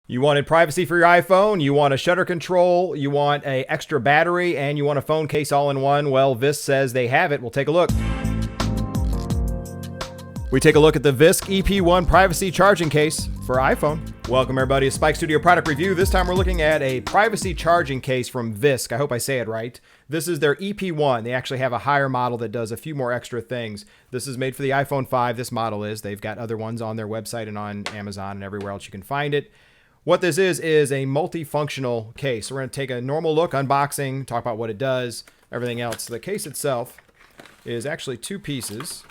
You wanted privacy for your iPhone, you want a shutter control, you want an extra battery, and you want a phone case all in one. Well, VYSK says they have it. We'll take a look. We take a look at the VYSK Ep1 Privacy Charging case for iPhone. Welcome everybody to Spike Studio Product Review. This time we're looking at a privacy charging case from VYSK. I hope I say it right. This is their Ep1. They actually have a higher model that does a few more extra things. This is made for the iPhone 5. This model is. They've got other ones on their website and on Amazon and everywhere else you can find it. What this is a multifunctional case. We're going to take a normal look, unboxing, talk about what it does, everything else. The case itself is actually two pieces.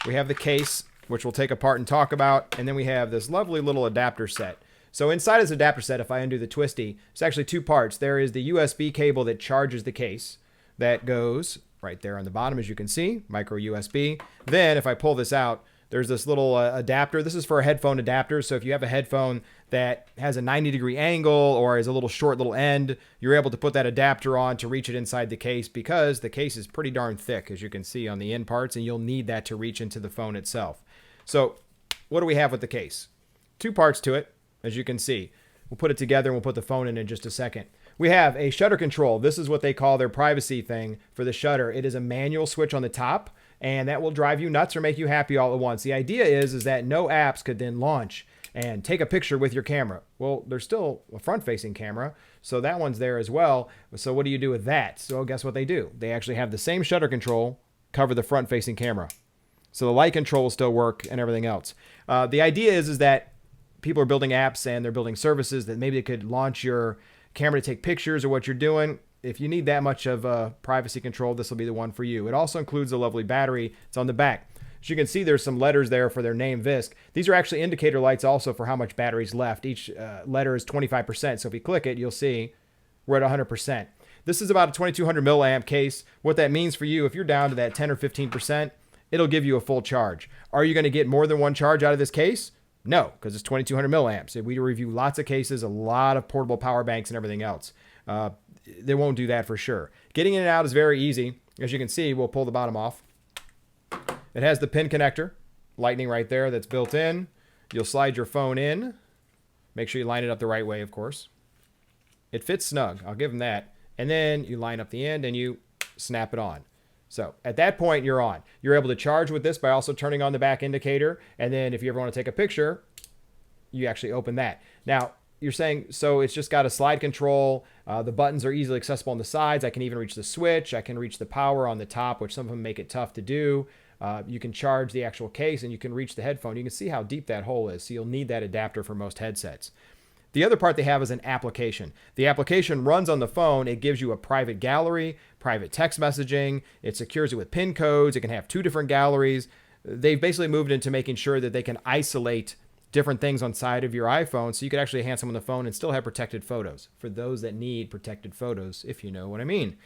We have the case, which we'll take apart and talk about, and then we have this lovely little adapter set. So inside this adapter set, if I undo the twisty, it's actually two parts. There is the USB cable that charges the case that goes right there on the bottom, as you can see, micro USB. Then if I pull this out, there's this little adapter. This is for a headphone adapter. So if you have a headphone that has a 90-degree angle or is a little short little end, you're able to put that adapter on to reach it inside the case because the case is pretty darn thick, as you can see on the end parts, and you'll need that to reach into the phone itself. So what do we have with the case? Two parts to it, as you can see. We'll put it together and we'll put the phone in just a second. We have a shutter control. This is what they call their privacy thing for the shutter. It is a manual switch on the top, and that will drive you nuts or make you happy all at once. The idea is that no apps could then launch and take a picture with your camera. Well, there's still a front-facing camera, so that one's there as well. So what do you do with that? So guess what they do? They actually have the same shutter control cover the front-facing camera. So the light control will still work and everything else. The idea is that people are building apps and they're building services that maybe they could launch your camera to take pictures or what you're doing. If you need that much of privacy control, this will be the one for you. It also includes a lovely battery. It's on the back. As you can see, there's some letters there for their name, VYSK. These are actually indicator lights also for how much battery's left. Each letter is 25%. So if you click it, you'll see we're at 100%. This is about a 2200 milliamp case. What that means for you, if you're down to that 10 or 15%, it'll give you a full charge. Are you going to get more than one charge out of this case? No, because it's 2200 milliamps. We review lots of cases, a lot of portable power banks and everything else. They won't do that for sure. Getting in and out is very easy. As you can see, we'll pull the bottom off. It has the pin connector, lightning right there that's built in. You'll slide your phone in. Make sure you line it up the right way, of course. It fits snug, I'll give them that. And then you line up the end and you snap it on. So at that point, you're on. You're able to charge with this by also turning on the back indicator. And then if you ever want to take a picture, you actually open that. Now, you're saying, so it's just got a slide control. The buttons are easily accessible on the sides. I can even reach the switch. I can reach the power on the top, which some of them make it tough to do. You can charge the actual case and you can reach the headphone. You can see how deep that hole is. So you'll need that adapter for most headsets. The other part they have is an application. The application runs on the phone. It gives you a private gallery, private text messaging. It secures it with PIN codes. It can have two different galleries. They've basically moved into making sure that they can isolate different things on side of your iPhone so you could actually enhance them on the phone and still have protected photos for those that need protected photos, if you know what I mean.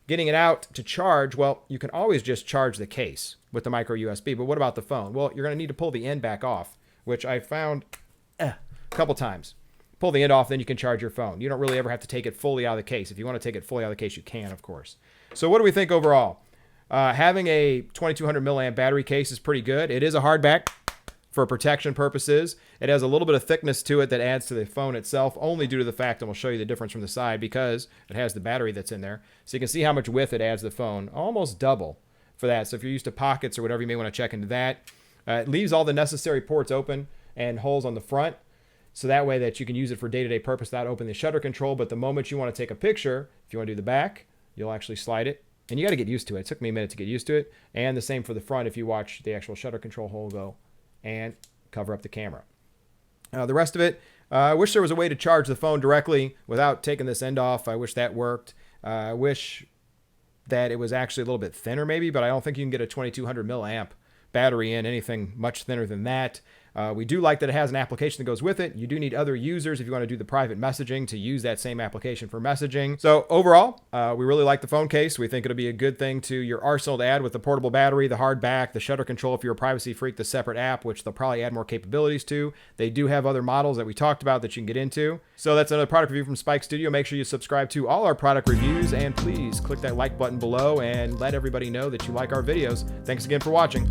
Getting it out to charge, well, you can always just charge the case with the micro USB, but what about the phone? Well, you're going to need to pull the end back off, which I found a couple times. Pull the end off, then you can charge your phone. You don't really ever have to take it fully out of the case. If you want to take it fully out of the case, you can, of course. So what do we think overall? Having a 2200 milliamp battery case is pretty good. It is a hardback for protection purposes. It has a little bit of thickness to it that adds to the phone itself, only due to the fact, and we'll show you the difference from the side, because it has the battery that's in there. So you can see how much width it adds to the phone, almost double for that. So if you're used to pockets or whatever, you may want to check into that. It leaves all the necessary ports open and holes on the front, so that way that you can use it for day-to-day purpose without opening the shutter control. But the moment you want to take a picture, if you want to do the back, you'll actually slide it. And you got to get used to it. It took me a minute to get used to it. And the same for the front if you watch the actual shutter control hole go and cover up the camera. The rest of it, I wish there was a way to charge the phone directly without taking this end off. I wish that worked. I wish that it was actually a little bit thinner maybe, but I don't think you can get a 2200 milliamp battery in anything much thinner than that. We do like that it has an application that goes with it. You do need other users if you want to do the private messaging to use that same application for messaging. So overall, we really like the phone case. We think it'll be a good thing to your arsenal to add with the portable battery, the hard back, the shutter control if you're a privacy freak, the separate app, which they'll probably add more capabilities to. They do have other models that we talked about that you can get into. So that's another product review from Spike Studio. Make sure you subscribe to all our product reviews and please click that like button below and let everybody know that you like our videos. Thanks again for watching.